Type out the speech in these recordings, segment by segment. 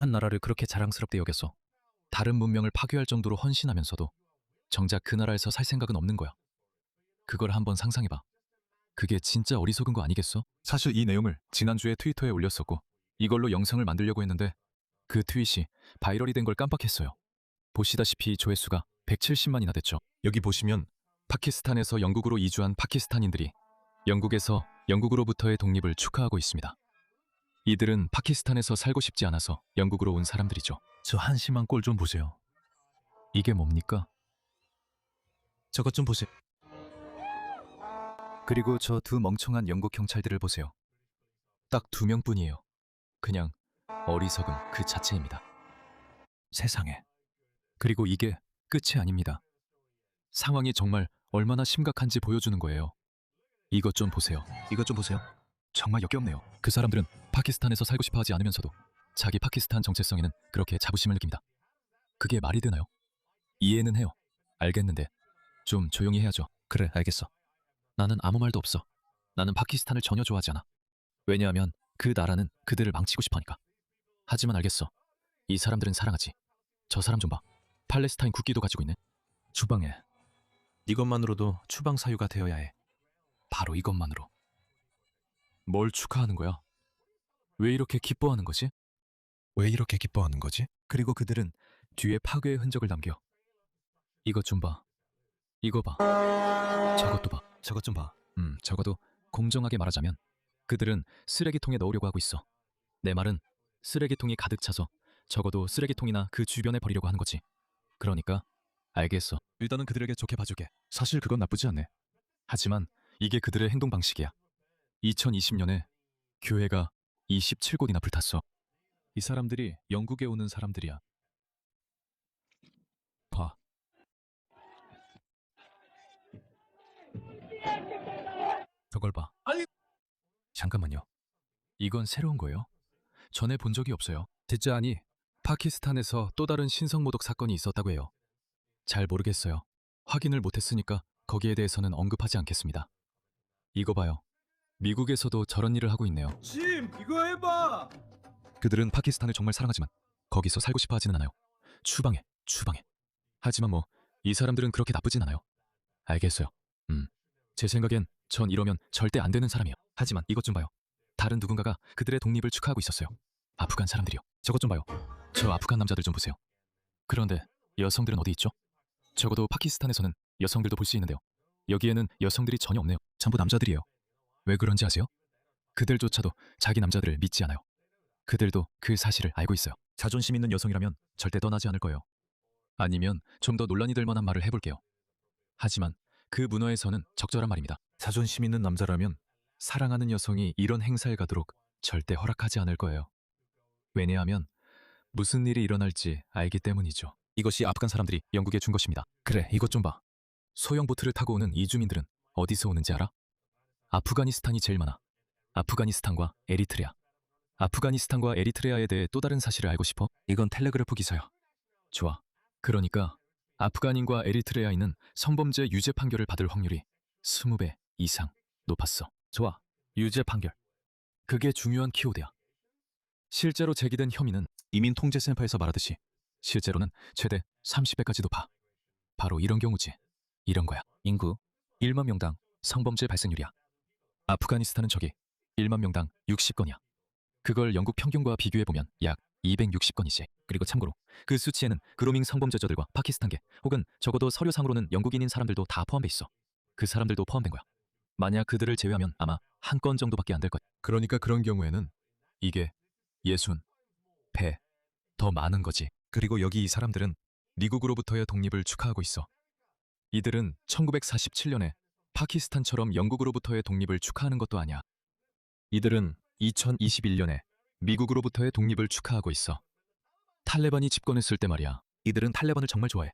한 나라를 그렇게 자랑스럽게 여겼어. 다른 문명을 파괴할 정도로 헌신하면서도 정작 그 나라에서 살 생각은 없는 거야. 그걸 한번 상상해봐. 그게 진짜 어리석은 거 아니겠어? 사실 이 내용을 지난주에 트위터에 올렸었고 이걸로 영상을 만들려고 했는데 그 트윗이 바이럴이 된 걸 깜빡했어요. 보시다시피 조회수가 170만이나 됐죠. 여기 보시면 파키스탄에서 영국으로 이주한 파키스탄인들이 영국에서 영국으로부터의 독립을 축하하고 있습니다. 이들은 파키스탄에서 살고 싶지 않아서 영국으로 온 사람들이죠. 저 한심한 꼴 좀 보세요. 이게 뭡니까? 저것 좀 보세요. 그리고 저 두 멍청한 영국 경찰들을 보세요. 딱 2명뿐이에요. 그냥 어리석음 그 자체입니다. 세상에. 그리고 이게 끝이 아닙니다. 상황이 정말 얼마나 심각한지 보여주는 거예요. 이것 좀 보세요. 이것 좀 보세요. 정말 역겹네요. 그 사람들은 파키스탄에서 살고 싶어 하지 않으면서도 자기 파키스탄 정체성에는 그렇게 자부심을 느낍니다. 그게 말이 되나요? 이해는 해요. 알겠는데 좀 조용히 해야죠. 그래, 알겠어. 나는 아무 말도 없어. 나는 파키스탄을 전혀 좋아하지 않아. 왜냐하면 그 나라는 그들을 망치고 싶어 하니까. 하지만 알겠어. 이 사람들은 사랑하지. 저 사람 좀 봐. 팔레스타인 국기도 가지고 있네. 주방에. 이것만으로도 추방 사유가 되어야 해. 바로 이것만으로. 뭘 축하하는 거야? 왜 이렇게 기뻐하는 거지? 왜 이렇게 기뻐하는 거지? 그리고 그들은 뒤에 파괴의 흔적을 남겨. 이것 좀 봐. 이거 봐. 저것도 봐. 저것 좀 봐. 적어도 공정하게 말하자면 그들은 쓰레기통에 넣으려고 하고 있어. 내 말은 쓰레기통이 가득 차서 적어도 쓰레기통이나 그 주변에 버리려고 하는 거지. 그러니까 알겠어. 일단은 그들에게 좋게 봐줄게. 사실 그건 나쁘지 않네. 하지만 이게 그들의 행동 방식이야. 2020년에 교회가 27곳이나 불탔어. 이 사람들이 영국에 오는 사람들이야. 봐. 저걸 봐. 잠깐만요. 이건 새로운 거예요? 전에 본 적이 없어요. 듣자 하니 파키스탄에서 또 다른 신성모독 사건이 있었다고 해요. 잘 모르겠어요. 확인을 못했으니까 거기에 대해서는 언급하지 않겠습니다. 이거 봐요. 미국에서도 저런 일을 하고 있네요. 짐, 이거 해봐. 그들은 파키스탄을 정말 사랑하지만 거기서 살고 싶어 하지는 않아요. 추방해, 추방해. 하지만 뭐 이 사람들은 그렇게 나쁘진 않아요. 알겠어요. 제 생각엔 전 이러면 절대 안 되는 사람이에요. 하지만 이것 좀 봐요. 다른 누군가가 그들의 독립을 축하하고 있었어요. 아프간 사람들이요. 저것 좀 봐요. 저 아프간 남자들 좀 보세요. 그런데 여성들은 어디 있죠? 적어도 파키스탄에서는 여성들도 볼 수 있는데요. 여기에는 여성들이 전혀 없네요. 전부 남자들이에요. 왜 그런지 아세요? 그들조차도 자기 남자들을 믿지 않아요. 그들도 그 사실을 알고 있어요. 자존심 있는 여성이라면 절대 떠나지 않을 거예요. 아니면 좀 더 논란이 될 만한 말을 해볼게요. 하지만 그 문화에서는 적절한 말입니다. 자존심 있는 남자라면 사랑하는 여성이 이런 행사에 가도록 절대 허락하지 않을 거예요. 왜냐하면 무슨 일이 일어날지 알기 때문이죠. 이것이 아프간 사람들이 영국에 준 것입니다. 그래, 이것 좀 봐. 소형 보트를 타고 오는 이주민들은 어디서 오는지 알아? 아프가니스탄이 제일 많아. 아프가니스탄과 에리트레아. 아프가니스탄과 에리트레아에 대해 또 다른 사실을 알고 싶어? 이건 텔레그래프 기사야. 좋아. 그러니까 아프간인과 에리트레아인은 성범죄 유죄 판결을 받을 확률이 20배 이상 높았어. 좋아. 유죄 판결. 그게 중요한 키워드야. 실제로 제기된 혐의는 이민통제센터에서 말하듯이 실제로는 최대 30배까지 높아. 바로 이런 경우지. 이런 거야. 인구 1만 명당 성범죄 발생률이야. 아프가니스탄은 저기 1만 명당 60건이야. 그걸 영국 평균과 비교해보면 약 260건이지. 그리고 참고로 그 수치에는 그루밍 성범죄자들과 파키스탄계 혹은 적어도 서류상으로는 영국인인 사람들도 다 포함돼 있어. 그 사람들도 포함된 거야. 만약 그들을 제외하면 아마 한 건 정도밖에 안 될 거야. 그러니까 그런 경우에는 이게 60배 더 많은 거지. 그리고 여기 이 사람들은 미국으로부터의 독립을 축하하고 있어. 이들은 1947년에 파키스탄처럼 영국으로부터의 독립을 축하하는 것도 아니야. 이들은 2021년에 미국으로부터의 독립을 축하하고 있어. 탈레반이 집권했을 때 말이야. 이들은 탈레반을 정말 좋아해.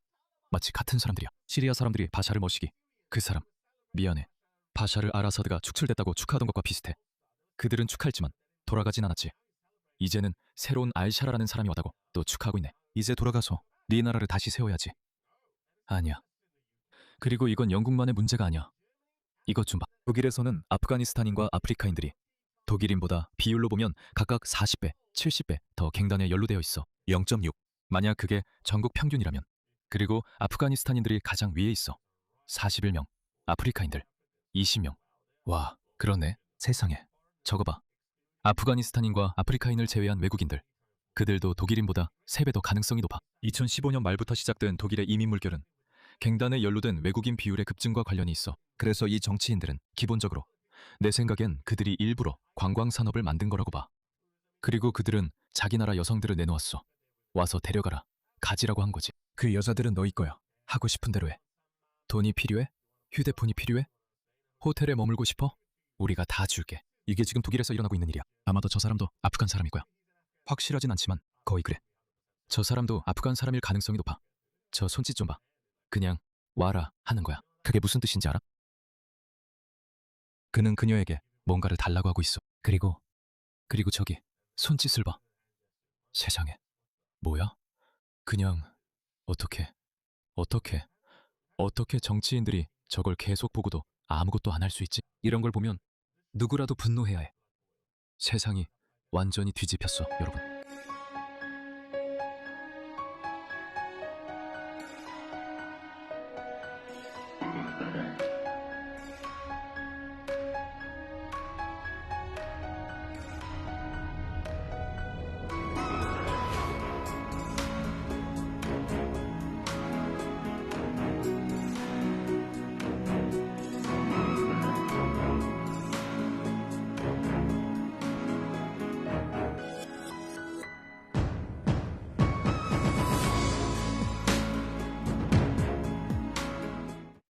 마치 같은 사람들이야. 시리아 사람들이 바샤르 머시기. 그 사람. 미안해. 바샤르 알아사드가 축출됐다고 축하하던 것과 비슷해. 그들은 축하했지만 돌아가진 않았지. 이제는 새로운 알샤라라는 사람이 왔다고 또 축하하고 있네. 이제 돌아가서 네 나라를 다시 세워야지. 아니야. 그리고 이건 영국만의 문제가 아니야. 이것 좀 봐. 독일에서는 아프가니스탄인과 아프리카인들이 독일인보다 비율로 보면 각각 40배, 70배 더 갱단에 연루되어 있어. 0.6. 만약 그게 전국 평균이라면. 그리고 아프가니스탄인들이 가장 위에 있어. 41명. 아프리카인들 20명. 와, 그러네. 세상에. 저거 봐. 아프가니스탄인과 아프리카인을 제외한 외국인들. 그들도 독일인보다 3배 더 가능성이 높아. 2015년 말부터 시작된 독일의 이민 물결은 갱단에 연루된 외국인 비율의 급증과 관련이 있어. 그래서 이 정치인들은 기본적으로 내 생각엔 그들이 일부러 관광 산업을 만든 거라고 봐. 그리고 그들은 자기 나라 여성들을 내놓았어. 와서 데려가라. 가지라고 한 거지. 그 여자들은 너희 거야. 하고 싶은 대로 해. 돈이 필요해? 휴대폰이 필요해? 호텔에 머물고 싶어? 우리가 다 줄게. 이게 지금 독일에서 일어나고 있는 일이야. 아마도 저 사람도 아프간 사람일 거야. 확실하진 않지만 거의 그래. 저 사람도 아프간 사람일 가능성이 높아. 저 손짓 좀 봐. 그냥 와라 하는 거야. 그게 무슨 뜻인지 알아? 그는 그녀에게 뭔가를 달라고 하고 있어. 그리고 저기 손짓을 봐. 세상에. 뭐야? 그냥 어떻게 정치인들이 저걸 계속 보고도 아무것도 안 할 수 있지? 이런 걸 보면 누구라도 분노해야 해. 세상이 완전히 뒤집혔어, 여러분.